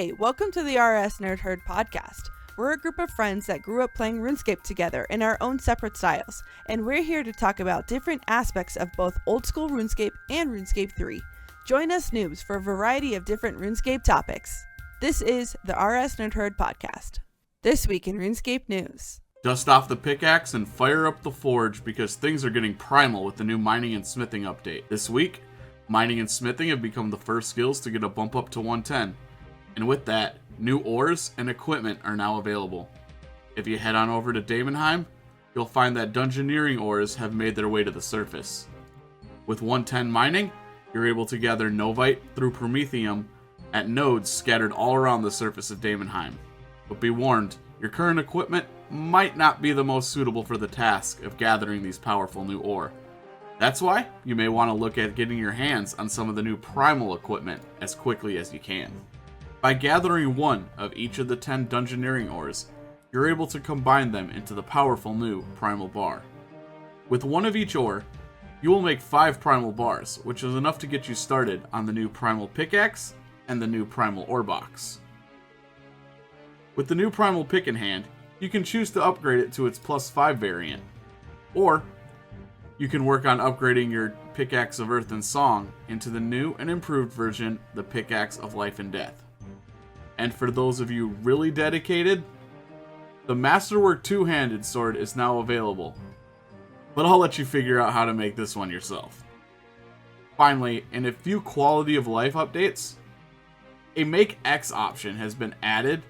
Hey, welcome to the RS Nerd Herd podcast. We're a group of friends that grew up playing RuneScape together in our own separate styles, and we're here to talk about different aspects of both old school RuneScape and RuneScape 3. Join us noobs for a variety of different RuneScape topics. This is the RS Nerd Herd podcast. This week in RuneScape news. Dust off the pickaxe and fire up the forge because things are getting primal with the new mining and smithing update. This week, mining and smithing have become the first skills to get a bump up to 110. And with that, new ores and equipment are now available. If you head on over to Daemonheim, you'll find that dungeoneering ores have made their way to the surface. With 110 mining, you're able to gather Novite through Promethium at nodes scattered all around the surface of Daemonheim. But be warned, your current equipment might not be the most suitable for the task of gathering these powerful new ore. That's why you may want to look at getting your hands on some of the new primal equipment as quickly as you can. By gathering one of each of the 10 dungeoneering ores, you're able to combine them into the powerful new primal bar. With one of each ore, you will make 5 primal bars, which is enough to get you started on the new primal pickaxe and the new primal ore box. With the new primal pick in hand, you can choose to upgrade it to its +5 variant, or you can work on upgrading your Pickaxe of Earth and Song into the new and improved version, the Pickaxe of Life and Death. And for those of you really dedicated, the Masterwork two-handed sword is now available. But I'll let you figure out how to make this one yourself. Finally, in a few quality of life updates, a Make X option has been added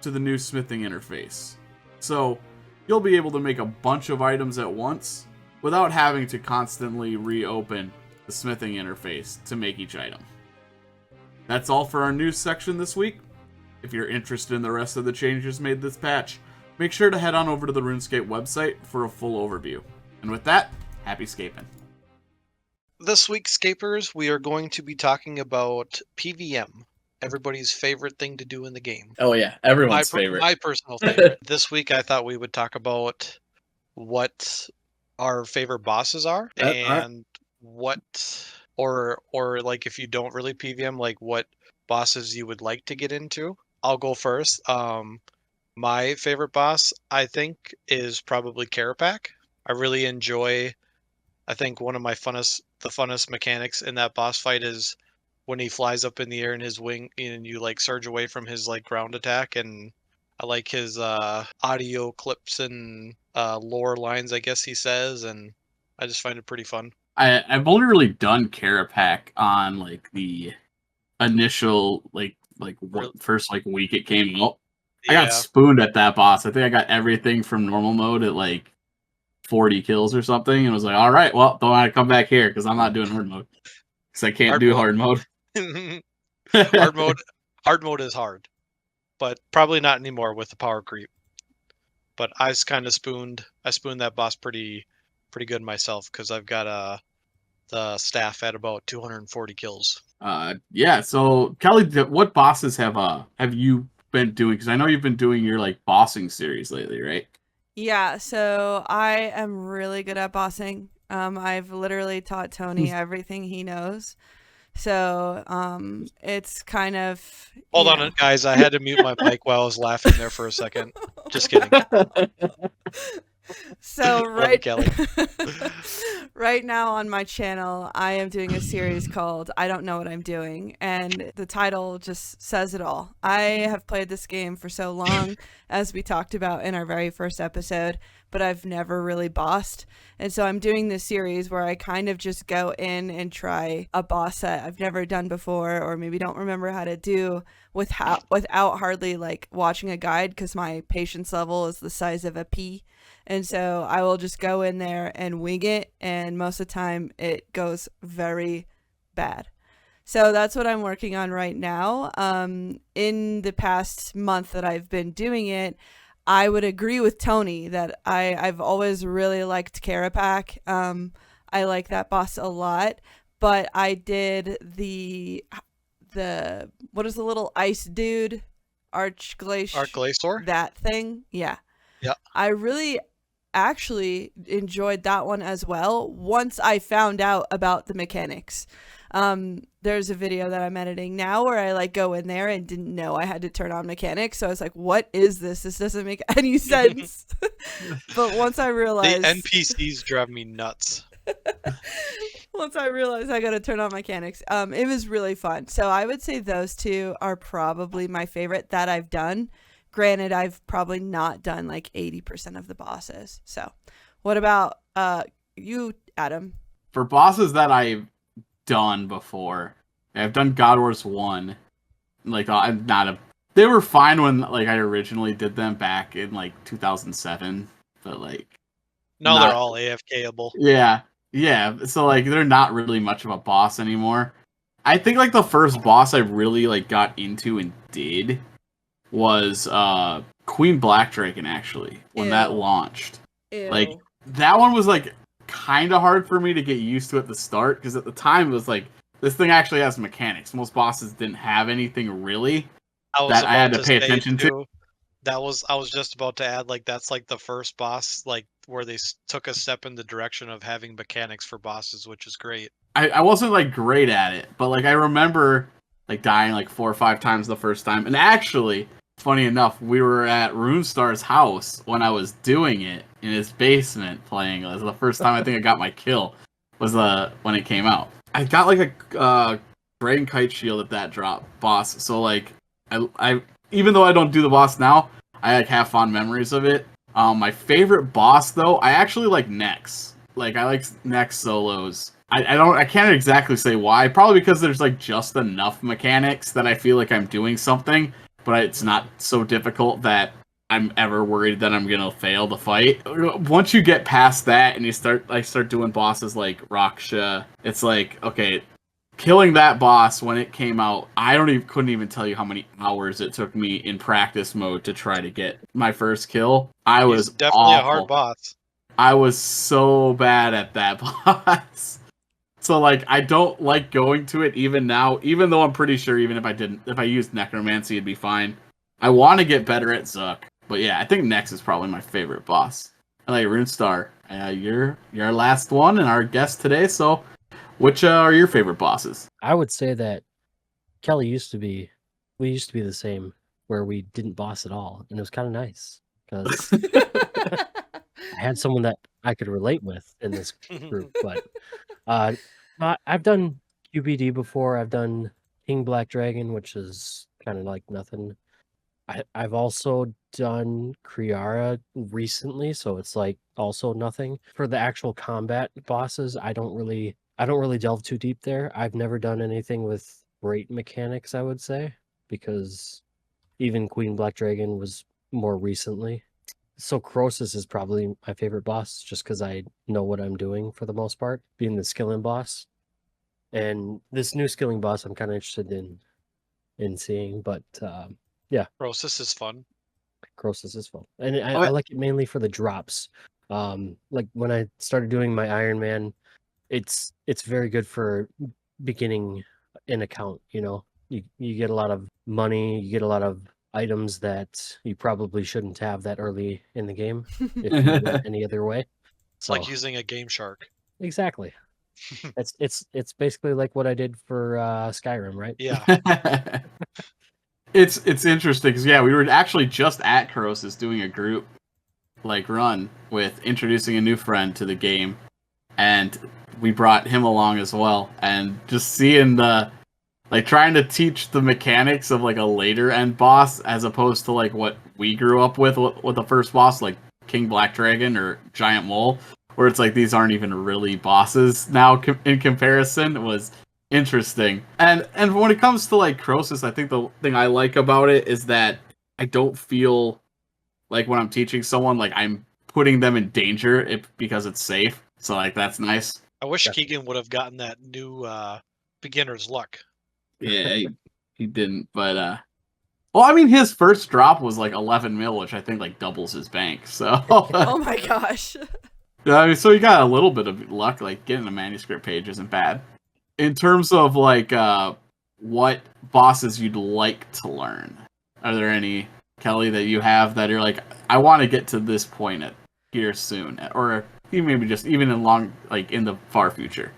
to the new smithing interface. So, you'll be able to make a bunch of items at once without having to constantly reopen the smithing interface to make each item. That's all for our news section this week. If you're interested in the rest of the changes made this patch, make sure to head on over to the RuneScape website for a full overview. And with that, happy scaping. This week, Scapers, we are going to be talking about PVM, everybody's favorite thing to do in the game. Oh yeah, everyone's favorite. My personal favorite. This week, I thought we would talk about what our favorite bosses are, and what, or like if you don't really PVM, like what bosses you would like to get into. I'll go first. My favorite boss, I think, is probably Carapac. I really enjoy. I think one of my funnest mechanics in that boss fight is when he flies up in the air in his wing, and you like surge away from his like ground attack. And I like his audio clips and lore lines, I guess he says, and I just find it pretty fun. I've only really done Carapac on like the initial first week it came out. Yeah. I got spooned at that boss. I think I got everything from normal mode at like 40 kills or something, and was like, all right, well, don't want to come back here because I'm not doing hard mode because I can't do hard mode. Hard mode is hard, but probably not anymore with the power creep. But I spooned that boss pretty good myself because I've got the staff at about 240 kills. Yeah. So Kelly, what bosses have you been doing? Because I know you've been doing your like bossing series lately, right? Yeah, so I am really good at bossing. I've literally taught Tony everything he knows. So it's kind of... Hold on, guys. I had to mute my mic while I was laughing there for a second. Just kidding. So right now on my channel, I am doing a series called I Don't Know What I'm Doing, and the title just says it all. I have played this game for so long, as we talked about in our very first episode, but I've never really bossed. And so I'm doing this series where I kind of just go in and try a boss that I've never done before, or maybe don't remember how to do without hardly like watching a guide, because my patience level is the size of a pea. And so I will just go in there and wing it, and most of the time it goes very bad. So that's what I'm working on right now. In the past month that I've been doing it, I would agree with Tony that I've always really liked Carapac. I like that boss a lot, but I did the what is the little ice dude? Archglacior? That thing? Yeah. Yeah. I really actually enjoyed that one as well once I found out about the mechanics. There's a video that I'm editing now where I like go in there and didn't know I had to turn on mechanics. So I was like, what is this? This doesn't make any sense. But once I realized... The NPCs drive me nuts. Once I realized I got to turn on mechanics, it was really fun. So I would say those two are probably my favorite that I've done. Granted, I've probably not done like 80% of the bosses. So what about you, Adam? For bosses that I've done before, I've done God Wars 1. Like, I'm not a... They were fine when like I originally did them back in like 2007, but like... Now they're all AFK-able. Yeah. Yeah, so like they're not really much of a boss anymore. I think like the first boss I really like got into and did was Queen Black Dragon, actually, when that launched. Ew. Like that one was like kind of hard for me to get used to at the start, because at the time it was like, this thing actually has mechanics. Most bosses didn't have anything really that I had to pay attention to. I was just about to add, like, that's like the first boss, like, where they took a step in the direction of having mechanics for bosses, which is great. I wasn't like great at it, but like I remember like dying like 4 or 5 times the first time. And actually, funny enough, we were at RuneStar's house when I was doing it in his basement playing. It was the first time I think I got my kill, was when it came out. I got like a Dragon Kite Shield at that drop boss, so like I even though I don't do the boss now, I like have fond memories of it. My favorite boss though, I actually like Nex. Like I like Nex solos. I can't exactly say why. Probably because there's like just enough mechanics that I feel like I'm doing something, but it's not so difficult that I'm ever worried that I'm gonna fail the fight. Once you get past that and you start doing bosses like Raksha, it's like, okay, killing that boss when it came out, I couldn't even tell you how many hours it took me in practice mode to try to get my first kill. He's definitely a hard boss. I was so bad at that boss. So like I don't like going to it even now, even though I'm pretty sure even if I used Necromancy it'd be fine. I want to get better at Zook. But yeah, I think Nex is probably my favorite boss. And like RuneStar, you're our last one and our guest today, so which are your favorite bosses? I would say that we used to be the same, where we didn't boss at all, and it was kind of nice because I had someone that I could relate with in this group. But I've done QBD before. I've done King Black Dragon, which is kind of like nothing. I've also done Kriara recently, so it's like also nothing. For the actual combat bosses, I don't really delve too deep there. I've never done anything with great mechanics, I would say, because even Queen Black Dragon was more recently. So Croesus is probably my favorite boss, just because I know what I'm doing for the most part, being the skilling boss. And this new skilling boss I'm kind of interested in seeing, but yeah. Croesus is fun. Croesus is fun. And I like it mainly for the drops. Like when I started doing my Iron Man, it's very good for beginning an account. You know, you get a lot of money, you get a lot of items that you probably shouldn't have that early in the game if you do it any other way. It's like using a Game Shark. Exactly. It's basically like what I did for Skyrim, right? Yeah. It's interesting because we were actually just at Croesus doing a group like run with introducing a new friend to the game, and we brought him along as well, and just seeing the like trying to teach the mechanics of like a later end boss as opposed to like what we grew up with the first boss, like King Black Dragon or Giant Mole, where it's like these aren't even really bosses now in comparison. It was interesting. And when it comes to like Croesus, I think the thing I like about it is that I don't feel like when I'm teaching someone like I'm putting them in danger because it's safe. So like that's nice. I wish Keegan would have gotten that new beginner's luck. Yeah, he didn't, but well, I mean his first drop was like 11 mil, which I think like doubles his bank. So oh my gosh. I mean, so you got a little bit of luck. Like getting a manuscript page isn't bad. In terms of like what bosses you'd like to learn, are there any, Kelly, that you have that you're like, I want to get to this point here soon, or maybe just even in the far future?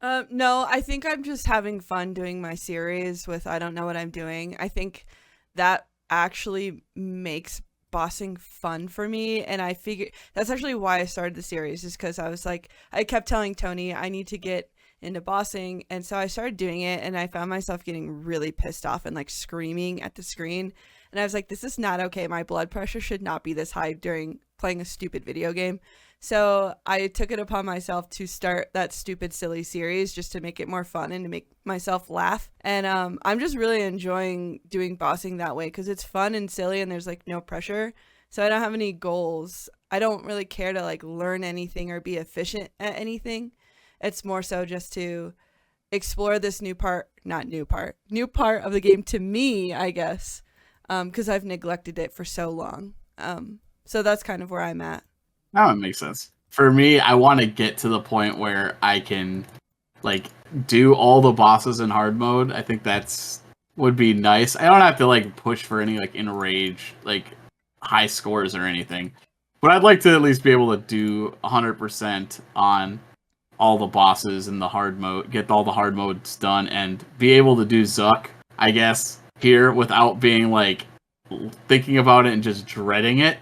No, I think I'm just having fun doing my series with I don't know what I'm doing. I think that actually makes bossing fun for me, and I figure that's actually why I started the series, is because I was like, I kept telling Tony I need to get into bossing, and so I started doing it, and I found myself getting really pissed off and like screaming at the screen, and I was like, this is not okay. My blood pressure should not be this high during playing a stupid video game. So I took it upon myself to start that stupid, silly series just to make it more fun and to make myself laugh. And I'm just really enjoying doing bossing that way because it's fun and silly and there's like no pressure. So I don't have any goals. I don't really care to like learn anything or be efficient at anything. It's more so just to explore this new part of the game to me, I guess, because I've neglected it for so long. So that's kind of where I'm at. That would make sense. For me, I want to get to the point where I can, like, do all the bosses in hard mode. I think that's would be nice. I don't have to, like, push for any, like, enrage, like, high scores or anything. But I'd like to at least be able to do 100% on all the bosses in the hard mode, get all the hard modes done, and be able to do Zuck, I guess, here without being, like, thinking about it and just dreading it.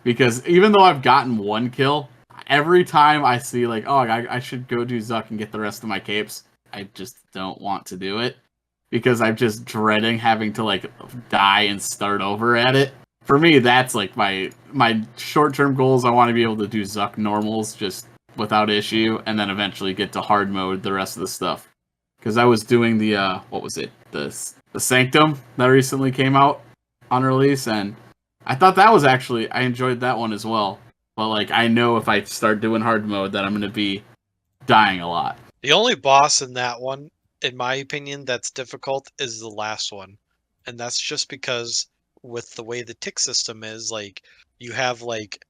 Because even though I've gotten one kill, every time I see, like, oh, I should go do Zuck and get the rest of my capes, I just don't want to do it. Because I'm just dreading having to, like, die and start over at it. For me, that's, like, my short-term goals. I want to be able to do Zuck normals just without issue, and then eventually get to hard mode the rest of the stuff. Because I was doing the, what was it? The Sanctum that recently came out on release, and I thought that was actually, I enjoyed that one as well. But, like, I know if I start doing hard mode that I'm going to be dying a lot. The only boss in that one, in my opinion, that's difficult is the last one. And that's just because with the way the tick system is, like, you have, like,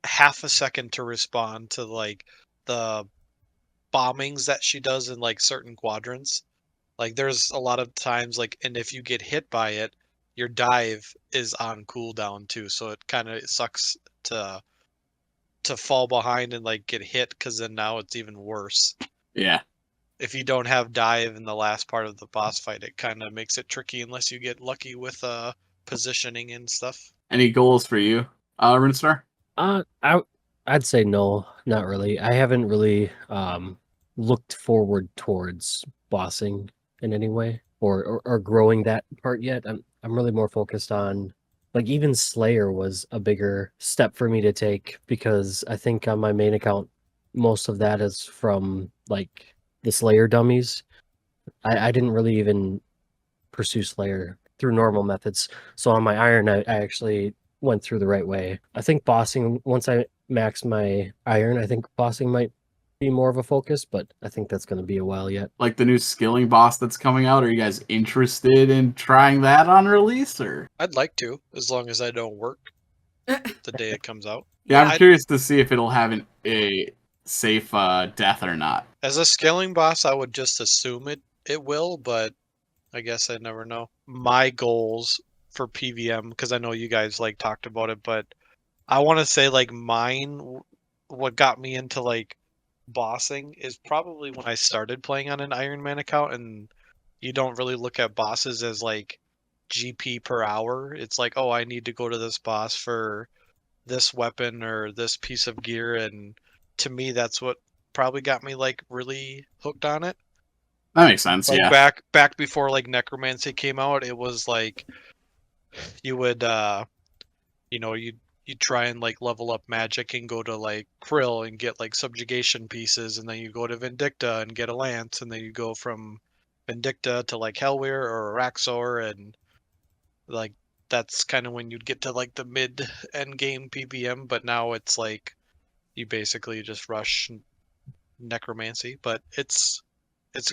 half a second to respond to, like, the bombings that she does in, like, certain quadrants. Like, there's a lot of times, like, and if you get hit by it, your dive is on cooldown too, so it kind of sucks to fall behind and like get hit, because then now it's even worse. Yeah. If you don't have dive in the last part of the boss fight, it kind of makes it tricky unless you get lucky with positioning and stuff. Any goals for you, Runestar? I'd say no, not really. I haven't really looked forward towards bossing in any way or growing that part yet. I'm really more focused on, like, even Slayer was a bigger step for me to take, because I think on my main account most of that is from like the Slayer dummies. I didn't really even pursue Slayer through normal methods. So on my Iron, I actually went through the right way. I think bossing, once I max my Iron, I think bossing might be more of a focus, but I think that's going to be a while yet. Like the new skilling boss that's coming out, are you guys interested in trying that on release? Or I'd like to, as long as I don't work the day it comes out. yeah, I'm curious to see if it'll have a safe death or not. As a scaling boss, I would just assume it will, but I guess I never know. My goals for PVM, because I know you guys like talked about it, but I want to say like mine, what got me into like bossing is probably when I started playing on an Iron Man account, and you don't really look at bosses as like GP per hour. It's like, oh, I need to go to this boss for this weapon or this piece of gear, and to me that's what probably got me like really hooked on it. That makes sense. Like yeah. back before like Necromancy came out, it was like you would you try and like level up magic and go to like Krill and get like subjugation pieces, and then you go to Vindicta and get a lance, and then you go from Vindicta to like Hellweir or Araxor, and like that's kind of when you'd get to like the mid end game PVM. But now it's like you basically just rush Necromancy, but it's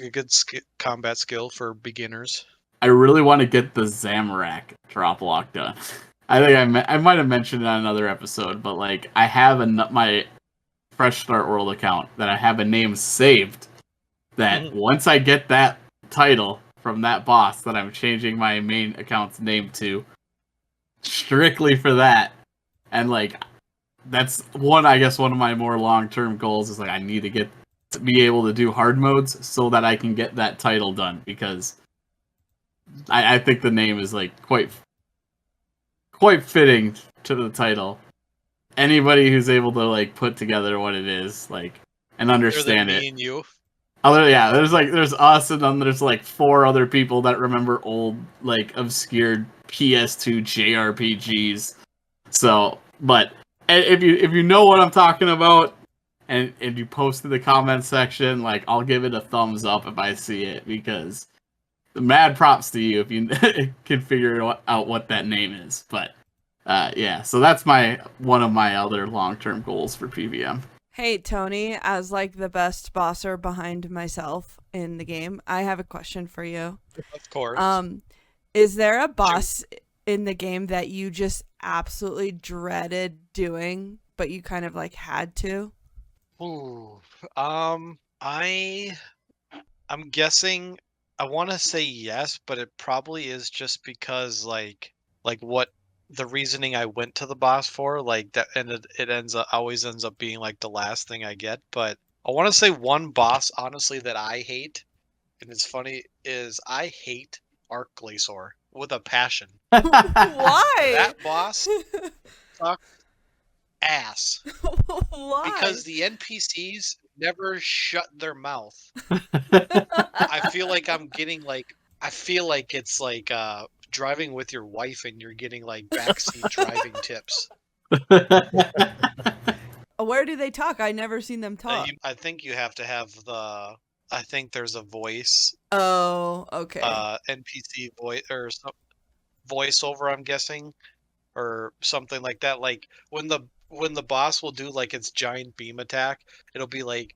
a good combat skill for beginners. I really want to get the Zamorak drop lock done. I think I might have mentioned it on another episode, but like I have my Fresh Start World account that I have a name saved that once I get that title from that boss that I'm changing my main account's name to strictly for that. And like that's one of my more long-term goals is like I need to get to be able to do hard modes so that I can get that title done, because I think the name is like quite fitting to the title. Anybody who's able to like put together what it is, like, and understand me it. and you. There's us, and then there's like 4 other people that remember old, like, obscure PS2 JRPGs. So, but if you know what I'm talking about, and if you post in the comment section, like, I'll give it a thumbs up if I see it, because mad props to you if you can figure out what that name is. But yeah, so that's one of my other long-term goals for PVM. Hey, Tony, as like the best bosser behind myself in the game, I have a question for you. Of course. Is there a boss in the game that you just absolutely dreaded doing, but you kind of like had to? Ooh. I'm guessing, I want to say yes, but it probably is just because like what the reasoning I went to the boss for, like that, and it always ends up being like the last thing I get. But I want to say one boss, honestly, that I hate, and it's funny, is I hate Arc Glacior with a passion. Why? That boss sucks ass. Why? Because the NPCs never shut their mouth. I feel like I feel like it's like driving with your wife and you're getting like backseat driving tips. Where do they talk? I never seen them talk. I think you have to have I think there's a voice. Oh, okay. NPC voice or some voiceover, I'm guessing, or something like that. Like when the boss will do like its giant beam attack, it'll be like,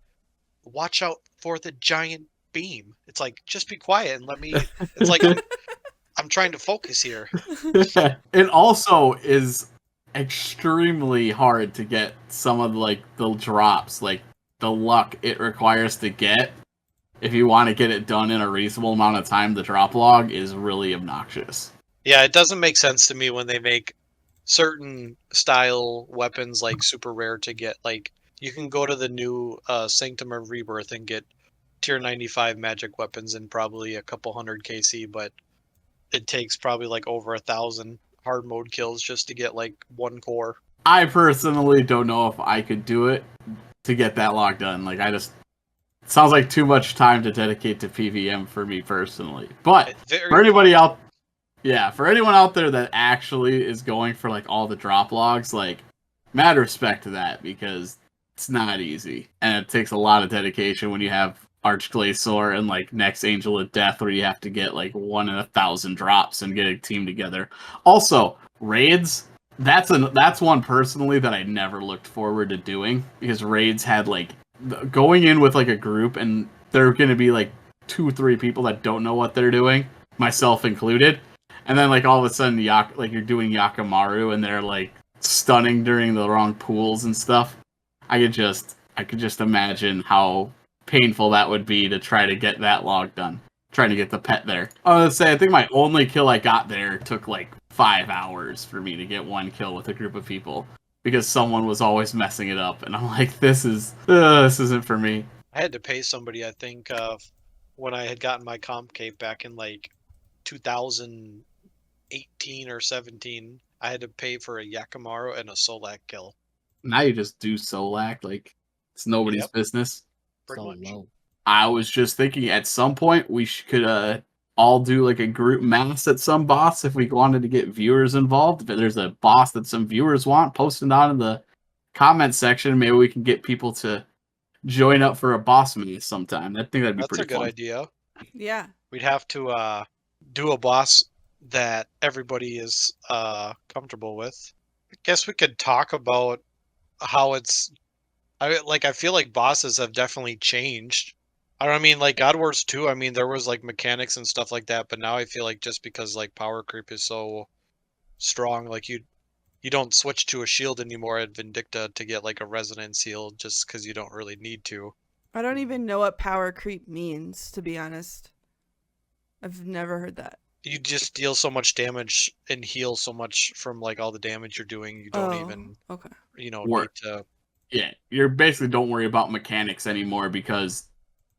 watch out for the giant beam. It's like, just be quiet and let me. It's like I'm trying to focus here. It also is extremely hard to get some of like the drops, like the luck it requires to get. If you want to get it done in a reasonable amount of time, the drop log is really obnoxious. Yeah, it doesn't make sense to me when they make certain style weapons like super rare to get. Like you can go to the new Sanctum of Rebirth and get tier 95 magic weapons and probably a couple hundred KC, but it takes probably like over 1,000 hard mode kills just to get like one core. I personally don't know if I could do it to get that log done. Like, it sounds like too much time to dedicate to PVM for me personally. But for anybody out, for anyone out there that actually is going for like all the drop logs, like, mad respect to that, because it's not easy and it takes a lot of dedication when you have Arch Glacior and like Next Angel of Death, where you have to get like 1 in 1,000 drops and get a team together. Also, raids. That's one personally that I never looked forward to doing, because raids had like going in with like a group, and there are going to be like 2-3 people that don't know what they're doing, myself included, and then like all of a sudden like you're doing Yakamaru and they're like stunning during the wrong pools and stuff. I could just imagine how painful that would be to try to get that log done, trying to get the pet there. I would say I think my only kill I got there took like 5 hours for me to get one kill with a group of people, because someone was always messing it up, and I'm like, this isn't for me. I had to pay somebody, I think, when I had gotten my comp cape back in like 2018 or 17. I had to pay for a Yakamaru and a Solak kill. Now you just do Solak like it's nobody's business. Pretty much. Low. I was just thinking at some point we could all do like a group mass at some boss if we wanted to get viewers involved. If there's a boss that some viewers want, post it on in the comment section. Maybe we can get people to join up for a boss mass sometime. I think that'd be pretty fun. That's a good idea. Yeah. We'd have to do a boss that everybody is comfortable with. I guess we could talk about how it's. I feel like bosses have definitely changed. I mean, like God Wars 2, I mean, there was like mechanics and stuff like that, but now I feel like just because like power creep is so strong, like you don't switch to a shield anymore at Vindicta to get like a resonance heal just because you don't really need to. I don't even know what power creep means, to be honest. I've never heard that. You just deal so much damage and heal so much from like all the damage you're doing. You don't even, okay. need to Yeah, you're basically don't worry about mechanics anymore because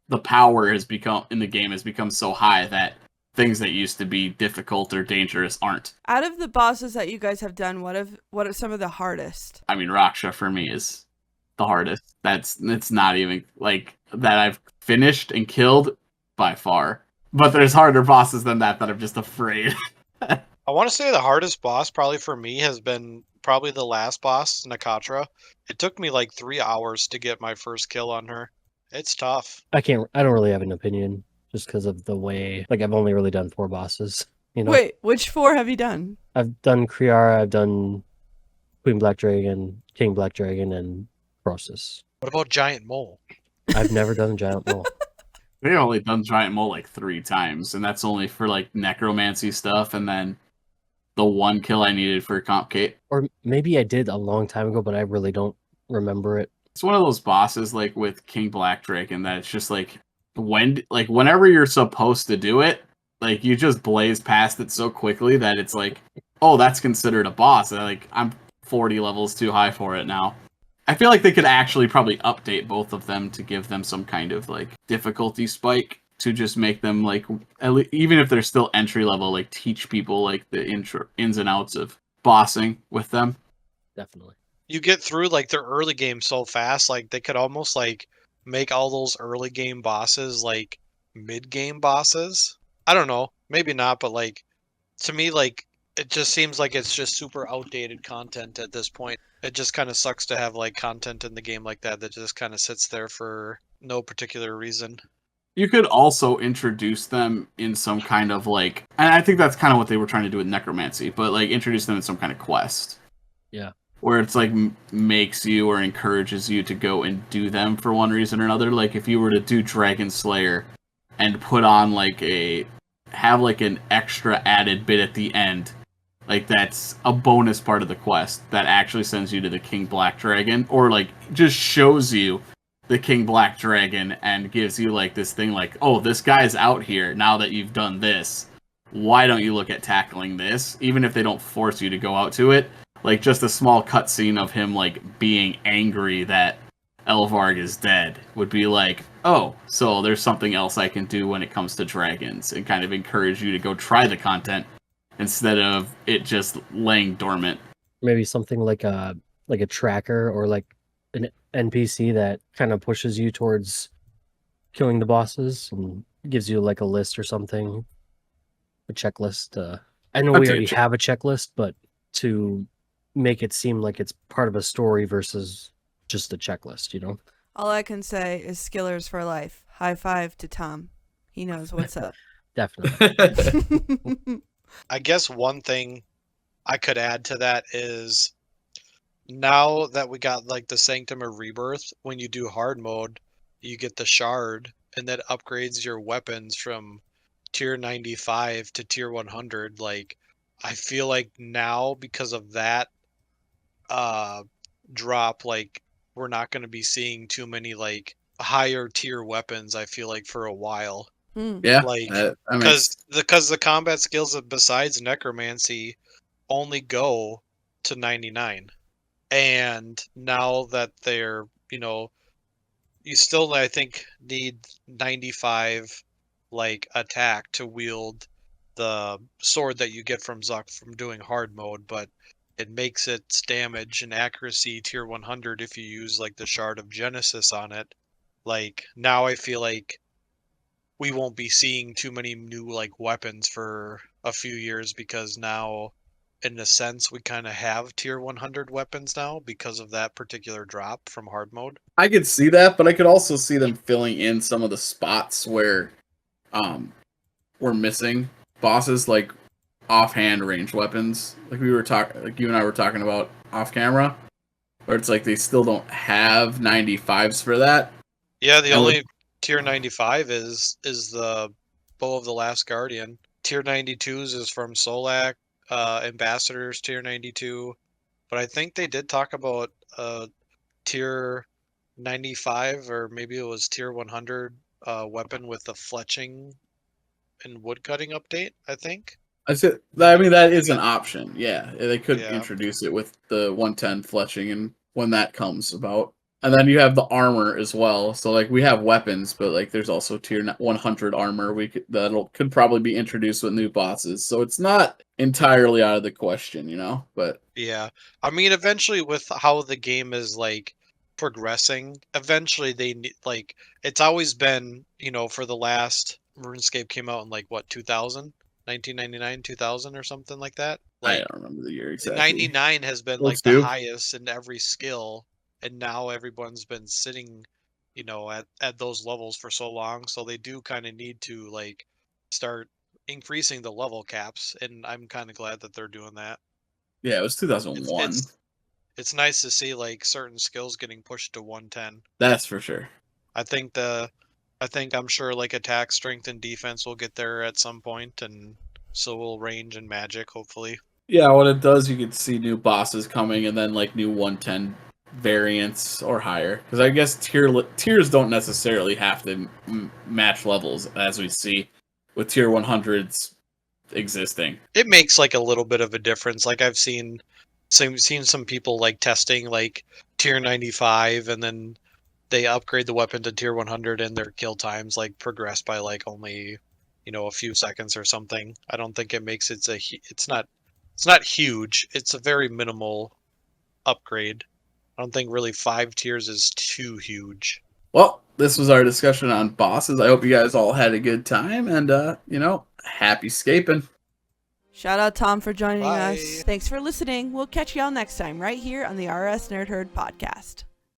the power has become in the game has become so high that things that used to be difficult or dangerous aren't. Out of the bosses that you guys have done, what are some of the hardest? I mean, Raksha for me is the hardest. It's not even like that I've finished and killed by far. But there's harder bosses than that I'm just afraid. I want to say the hardest boss probably for me has been probably the last boss, Nakatra. It took me like 3 hours to get my first kill on her. It's tough. I don't really have an opinion just because of the way, like I've only really done 4 bosses, you know? Wait, which 4 have you done? I've done Kriara, I've done Queen Black Dragon, King Black Dragon, and Process. What about Giant Mole? I've never done Giant Mole. They only done Giant Mole like 3 times, and that's only for like necromancy stuff, and then the 1 kill I needed for Comp Kate. Or maybe I did a long time ago, but I really don't remember it. It's one of those bosses like with King Black Dragon that it's just like whenever you're supposed to do it, like you just blaze past it so quickly that it's like, oh, that's considered a boss. Like I'm 40 levels too high for it now. I feel like they could actually probably update both of them to give them some kind of like difficulty spike to just make them like even if they're still entry level, like teach people like the ins and outs of bossing with them. Definitely. You get through like the early game so fast, like they could almost like make all those early game bosses like mid game bosses. I don't know, maybe not, but like to me, like it just seems like it's just super outdated content at this point. It just kind of sucks to have like content in the game like that just kind of sits there for no particular reason. You could also introduce them in some kind of like, and I think that's kind of what they were trying to do with necromancy, but like introduce them in some kind of quest. Yeah. Where it's like makes you or encourages you to go and do them for one reason or another. Like if you were to do Dragon Slayer and put on like have like an extra added bit at the end, like that's a bonus part of the quest that actually sends you to the King Black Dragon, or like just shows you the King Black Dragon and gives you like this thing like, oh, this guy's out here now that you've done this. Why don't you look at tackling this? Even if they don't force you to go out to it, like just a small cutscene of him like being angry that Elvarg is dead would be like, oh, so there's something else I can do when it comes to dragons, and kind of encourage you to go try the content instead of it just laying dormant. Maybe something like a tracker or like an NPC that kind of pushes you towards killing the bosses and gives you like a list or something, a checklist. I know we already have a checklist, but to make it seem like it's part of a story versus just a checklist, you know? All I can say is Skillers for life. High five to Tom. He knows what's up. Definitely. I guess one thing I could add to that is now that we got like the Sanctum of Rebirth, when you do hard mode, you get the shard, and that upgrades your weapons from tier 95 to tier 100. Like, I feel like now because of that drop, like we're not going to be seeing too many like higher tier weapons, I feel like, for a while. Yeah, like because the combat skills besides necromancy only go to 99, and now that they're, you still, I think, need 95 like attack to wield the sword that you get from Zuck from doing hard mode, but it makes its damage and accuracy tier 100 if you use like the Shard of Genesis on it. Like now I feel like we won't be seeing too many new like weapons for a few years, because now in a sense we kind of have tier 100 weapons now because of that particular drop from hard mode. I could see that, but I could also see them filling in some of the spots where we're missing bosses, like offhand range weapons, like we were talking, like you and I were talking about off camera, where it's like they still don't have 95s for that. Yeah, the only tier 95 is the Bow of the Last Guardian. Tier 92s is from Solak, Ambassadors tier 92, but I think they did talk about tier 95, or maybe it was tier 100 weapon with the fletching and woodcutting update, I think. I mean, that is an option. Yeah, they could introduce it with the 110 fletching and when that comes about. And then you have the armor as well. So like we have weapons, but like there's also tier 100 armor could probably be introduced with new bosses. So it's not entirely out of the question, you know. But Yeah. I mean, eventually with how the game is like progressing, eventually like it's always been, for the last RuneScape came out in like what, 2000, 1999, 2000 or something like that. I Like don't remember the year exactly. 99 has been Close like the to. highest in every skill, and now everyone's been sitting, at those levels for so long, so they do kind of need to like start increasing the level caps, and I'm kind of glad that they're doing that. Yeah, it was It's 2001. it's it's nice to see like certain skills getting pushed to 110. That's for sure. I think I'm sure like attack, strength, and defense will get there at some point, and so will range and magic, hopefully. Yeah, what it does, you can see new bosses coming, and then like new 110 variants or higher. Because I guess tiers don't necessarily have to match levels, as we see with tier 100s existing. It makes like a little bit of a difference. Like I've seen some people like testing like tier 95, and then they upgrade the weapon to tier 100, and their kill times like progress by like only a few seconds or something. I don't think it makes it's not huge. It's a very minimal upgrade. I don't think really 5 tiers is too huge. Well, this was our discussion on bosses. I hope you guys all had a good time, and happy scaping. Shout out Tom for joining Bye. us. Thanks for listening. We'll catch y'all next time right here on the RS Nerd Herd podcast.